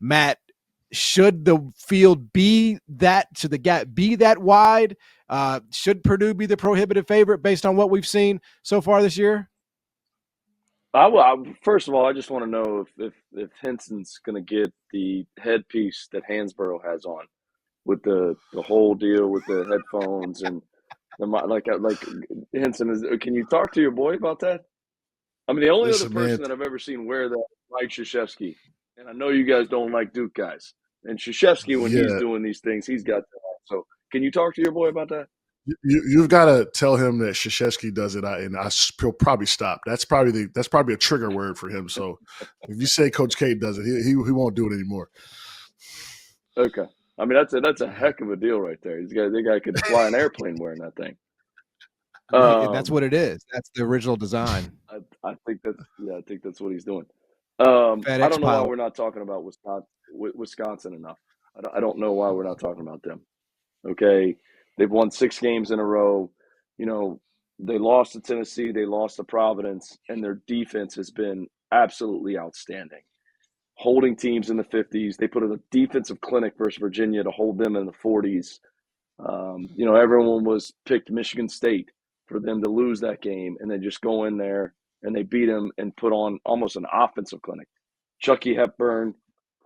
Matt, should the field be that, should the gap be that wide? Should Purdue be the prohibitive favorite based on what we've seen so far this year? First of all, I just want to know if Henson's going to get the headpiece that Hansborough has on, with the whole deal with the headphones and like Henson is. Can you talk to your boy about that? I mean, the only other Listen, man. person that I've ever seen wear that is Mike Krzyzewski, and I know you guys don't like Duke guys. And Krzyzewski, when he's Yeah, doing these things, he's got that. So, can you talk to your boy about that? you've got to tell him that Krzyzewski does it, and he'll probably stop. That's probably a trigger word for him. So if you say Coach K does it, he won't do it anymore. Okay. I mean, that's a heck of a deal right there. The guy could fly an airplane wearing that thing. That's what it is. That's the original design. I think that's what he's doing. I don't know why we're not talking about Wisconsin enough. I don't know why we're not talking about them. Okay, they've won 6 games in a row. You know, they lost to Tennessee, they lost to Providence, and their defense has been absolutely outstanding, holding teams in the 50s. They put in a defensive clinic versus Virginia to hold them in the 40s. Everyone was picked Michigan State for them to lose that game, and they just go in there and they beat them and put on almost an offensive clinic. Chucky Hepburn,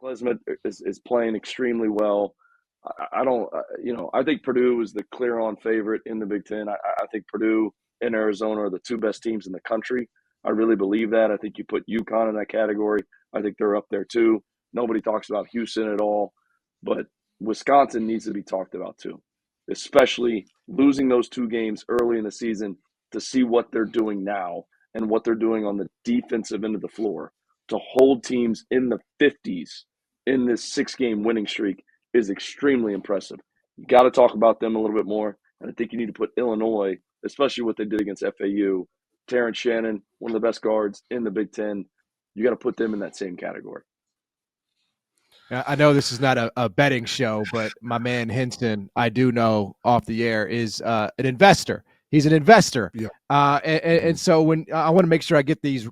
Klesmet is playing extremely well. I think Purdue is the clear-on favorite in the Big Ten. I think Purdue and Arizona are the 2 best teams in the country. I really believe that. I think you put UConn in that category. I think they're up there too. Nobody talks about Houston at all, but Wisconsin needs to be talked about too, especially losing those 2 games early in the season to see what they're doing now and what they're doing on the defensive end of the floor to hold teams in the 50s in this 6-game winning streak is extremely impressive. You got to talk about them a little bit more, and I think you need to put Illinois, especially what they did against FAU, Terrence Shannon, one of the best guards in the Big Ten. You got to put them in that same category. I know this is not a betting show, but my man Henson, I do know off the air, is an investor. He's an investor. Yeah. And so when I want to make sure I get these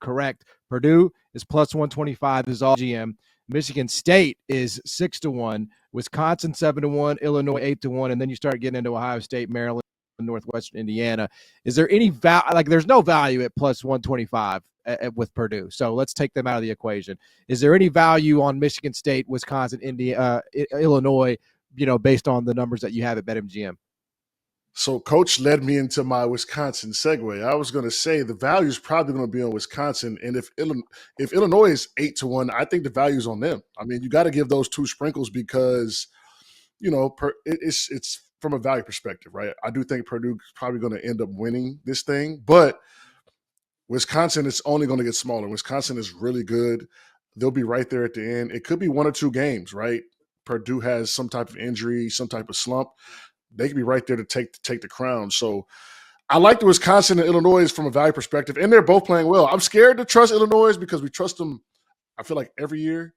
correct, Purdue is plus 125. This is all GM. Michigan State is 6-1. Wisconsin 7-1. Illinois 8-1. And then you start getting into Ohio State, Maryland, Northwestern Indiana. Is there any value? There's no value at plus 125 with Purdue. So let's take them out of the equation. Is there any value on Michigan State, Wisconsin, Illinois, based on the numbers that you have at BetMGM? So Coach led me into my Wisconsin segue. I was going to say the value is probably going to be on Wisconsin. And if Illinois is 8-1, I think the value is on them. I mean, you got to give those 2 sprinkles because, it's from a value perspective, right? I do think Purdue is probably going to end up winning this thing, but Wisconsin is only going to get smaller. Wisconsin is really good. They'll be right there at the end. It could be 1 or 2 games, right? Purdue has some type of injury, some type of slump. They could be right there to take the crown. So I like the Wisconsin and Illinois from a value perspective, and they're both playing well. I'm scared to trust Illinois because we trust them, I feel like, every year,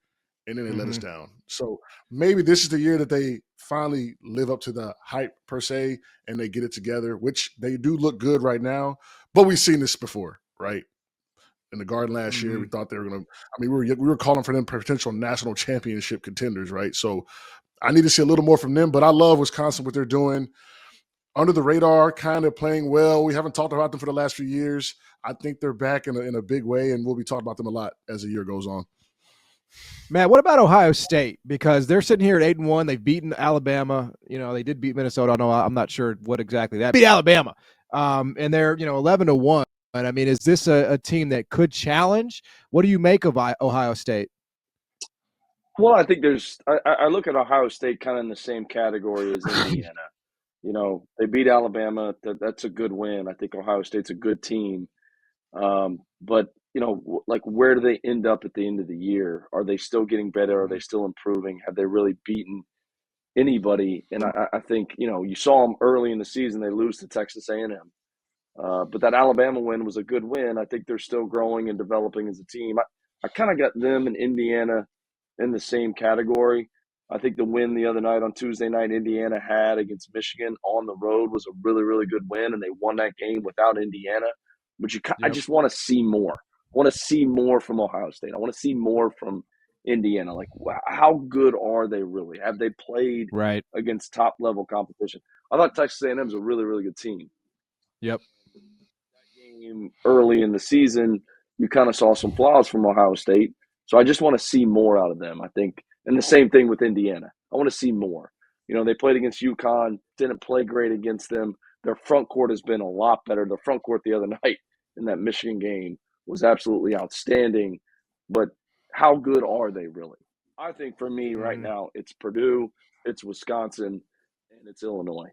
and then they let us down. So maybe this is the year that they finally live up to the hype per se, and they get it together, which they do look good right now. But we've seen this before, right? In the Garden last year, we thought they were going to – I mean, we were calling for them potential national championship contenders, right? So I need to see a little more from them, but I love Wisconsin, what they're doing. Under the radar, kind of playing well. We haven't talked about them for the last few years. I think they're back in a big way, and we'll be talking about them a lot as the year goes on. Matt, what about Ohio State? Because they're sitting here at 8-1. They've beaten Alabama. They did beat Minnesota. I'm not sure what exactly that beat Alabama. And they're 11-1. I mean, is this a team that could challenge? What do you make of Ohio State? Well, I think I look at Ohio State kind of in the same category as Indiana. They beat Alabama. That's a good win. I think Ohio State's a good team. But, where do they end up at the end of the year? Are they still getting better? Are they still improving? Have they really beaten anybody? And I think, you saw them early in the season. They lose to Texas A&M. But that Alabama win was a good win. I think they're still growing and developing as a team. I kind of got them and Indiana in the same category. I think the win the other night on Tuesday night Indiana had against Michigan on the road was a really, really good win, and they won that game without Indiana. But I just want to see more. I want to see more from Ohio State. I want to see more from Indiana. Like, how good are they really? Have they played Right. against top level competition? I thought Texas A&M is a really, really good team. Yep. That game early in the season, you kind of saw some flaws from Ohio State. So I just want to see more out of them, I think. And the same thing with Indiana. I want to see more. They played against UConn, didn't play great against them. Their front court has been a lot better. The front court the other night in that Michigan game was absolutely outstanding. But how good are they really? I think for me right now, it's Purdue, it's Wisconsin, and it's Illinois.